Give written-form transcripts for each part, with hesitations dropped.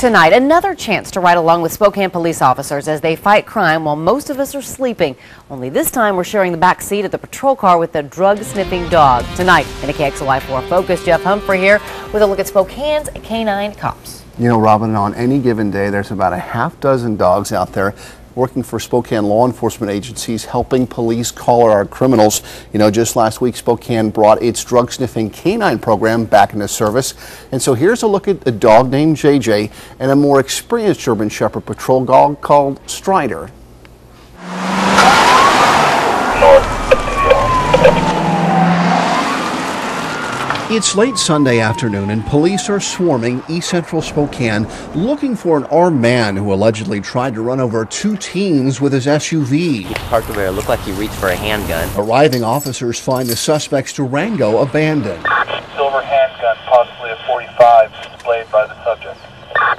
Tonight, another chance to ride along with Spokane police officers as they fight crime while most of us are sleeping. Only this time we're sharing the back seat of the patrol car with a drug-sniffing dog. Tonight, in a KXLY4 Focus, Jeff Humphrey here with a look at Spokane's canine cops. You know, Robin, on any given day, there's about a half dozen dogs out there working for Spokane law enforcement agencies, helping police collar our criminals. You know, just last week, Spokane brought its drug-sniffing canine program back into service. And so here's a look at a dog named JJ and a more experienced German Shepherd patrol dog called Strider. It's late Sunday afternoon and police are swarming East Central Spokane looking for an armed man who allegedly tried to run over two teens with his SUV. He parked over there. It looked like he reached for a handgun. Arriving officers find the suspect's Durango abandoned. Silver handgun, possibly a .45, displayed by the subject.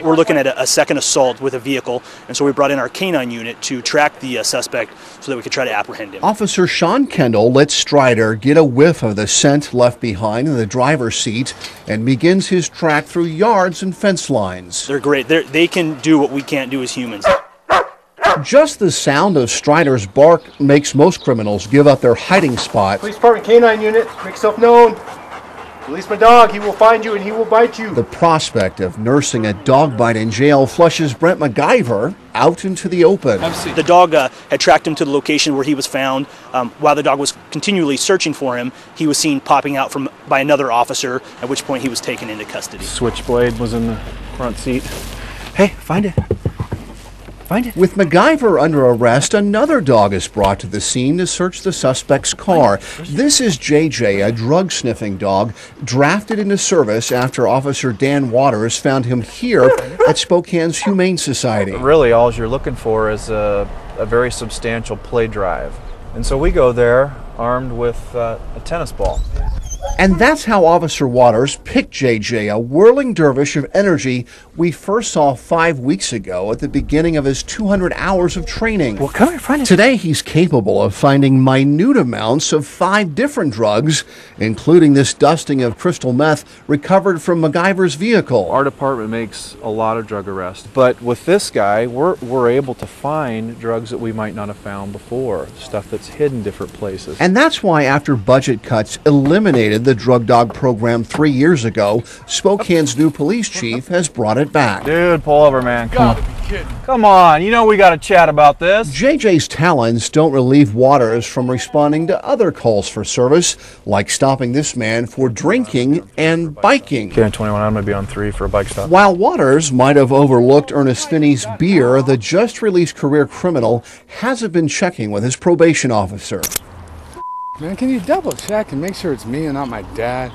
We're looking at a second assault with a vehicle, and so we brought in our canine unit to track the suspect so that we could try to apprehend him. Officer Sean Kendall lets Strider get a whiff of the scent left behind in the driver's seat and begins his track through yards and fence lines. They're great. They can do what we can't do as humans. Just the sound of Strider's bark makes most criminals give up their hiding spot. Police Department canine unit, make yourself known. Release my dog, he will find you and he will bite you. The prospect of nursing a dog bite in jail flushes Brent MacGyver out into the open. The dog had tracked him to the location where he was found. While the dog was continually searching for him, he was seen popping out by another officer, at which point he was taken into custody. Switchblade was in the front seat. Hey, find it. Find it. With MacGyver under arrest, another dog is brought to the scene to search the suspect's car. This is JJ, a drug-sniffing dog, drafted into service after Officer Dan Waters found him here at Spokane's Humane Society. Really, all you're looking for is a very substantial play drive. And so we go there armed with a tennis ball. And that's how Officer Waters picked JJ, a whirling dervish of energy we first saw 5 weeks ago at the beginning of his 200 hours of training. Well, come here, find it. Today, he's capable of finding minute amounts of 5 different drugs, including this dusting of crystal meth recovered from MacGyver's vehicle. Our department makes a lot of drug arrests, but with this guy, we're able to find drugs that we might not have found before, stuff that's hidden different places. And that's why, after budget cuts eliminated the drug dog program 3 years ago, Spokane's new police chief has brought it back. Dude, pull over, man. Come on. Come on, you know we got to chat about this. JJ's talents don't relieve Waters from responding to other calls for service, like stopping this man for drinking and biking. Okay, 21, I'm going to be on 3 for a bike stop. While Waters might have overlooked Ernest Finney's beer, the just-released career criminal hasn't been checking with his probation officer. Man, can you double check and make sure it's me and not my dad?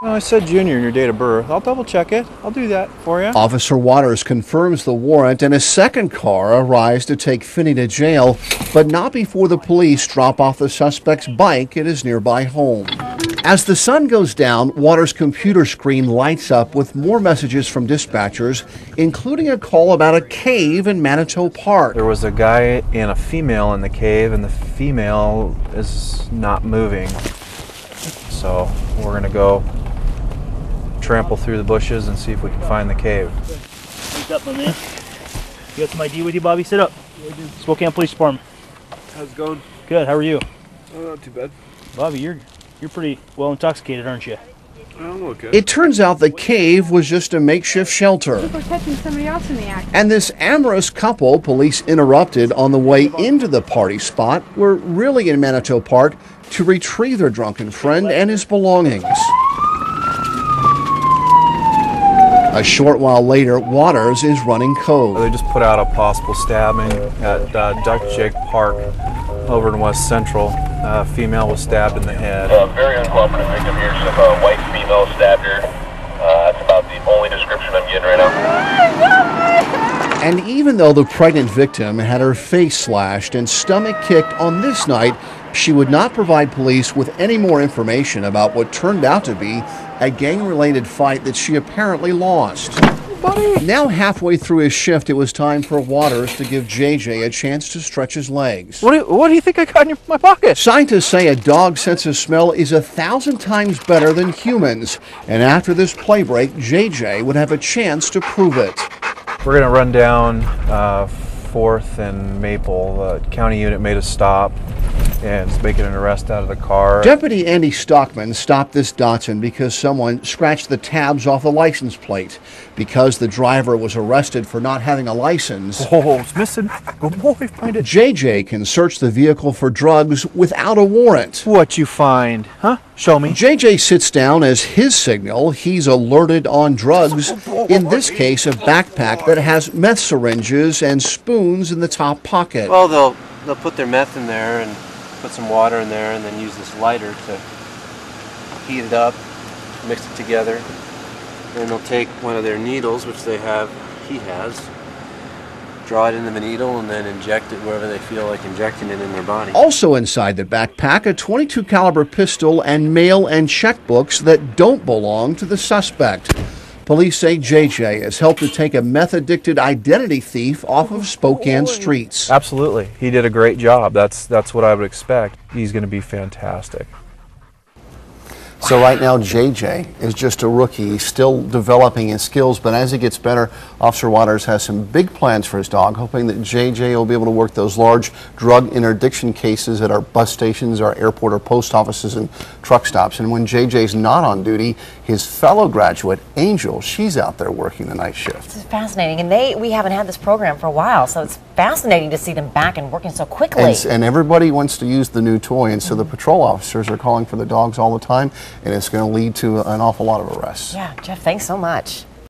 No, I said Junior in your date of birth. I'll double check it. I'll do that for you. Officer Waters confirms the warrant and a second car arrives to take Finney to jail, but not before the police drop off the suspect's bike at his nearby home. As the sun goes down, Waters' computer screen lights up with more messages from dispatchers, including a call about a cave in Manitou Park. There was a guy and a female in the cave, and the female is not moving. So we're going to go trample through the bushes and see if we can find the cave. Wake up, my man. You got some ID with you, Bobby? Sit up. Spokane Police Department. How's it going? Good. How are you? Not too bad. Bobby, you're pretty well intoxicated, aren't you? I don't know, okay. It turns out the cave was just a makeshift shelter. People catching somebody else in the act. And this amorous couple police interrupted on the way into the party spot were really in Manitou Park to retrieve their drunken friend and his belongings. A short while later, Waters is running code. They just put out a possible stabbing at Duck Jake Park over in West Central. A female was stabbed in the head. Very uncooperative victim here. Some white female stabbed her. That's about the only description I'm getting right now. And even though the pregnant victim had her face slashed and stomach kicked on this night, she would not provide police with any more information about what turned out to be a gang-related fight that she apparently lost. buddy? Now halfway through his shift, it was time for Waters to give JJ a chance to stretch his legs. What do you think I got in my pocket? Scientists say a dog's sense of smell is 1,000 times better than humans. And after this play break, JJ would have a chance to prove it. We're going to run down 4th and Maple. The county unit made a stop and is making an arrest out of the car. Deputy Andy Stockman stopped this Datsun because someone scratched the tabs off the license plate. Because the driver was arrested for not having a license, Oh, it's missing. Good boy, find it. JJ can search the vehicle for drugs without a warrant. What you find? Huh? Show me. JJ sits down as his signal. He's alerted on drugs. In this case, a backpack that has meth syringes and spoons in the top pocket. Well, they'll put their meth in there and put some water in there and then use this lighter to heat it up, mix it together. Then they'll take one of their needles, which he has, draw it into the needle and then inject it wherever they feel like injecting it in their body. Also inside the backpack, a .22 caliber pistol and mail and checkbooks that don't belong to the suspect. Police say JJ has helped to take a meth-addicted identity thief off of Spokane streets. Absolutely. He did a great job. That's what I would expect. He's going to be fantastic. So right now, JJ is just a rookie. He's still developing his skills, but as he gets better, Officer Waters has some big plans for his dog, hoping that JJ will be able to work those large drug interdiction cases at our bus stations, our airport, or post offices and truck stops. And when JJ's not on duty, his fellow graduate, Angel, she's out there working the night shift. This is fascinating, and we haven't had this program for a while, so it's fascinating to see them back and working so quickly. And everybody wants to use the new toy, and so the patrol officers are calling for the dogs all the time, and it's going to lead to an awful lot of arrests. Yeah, Jeff, thanks so much.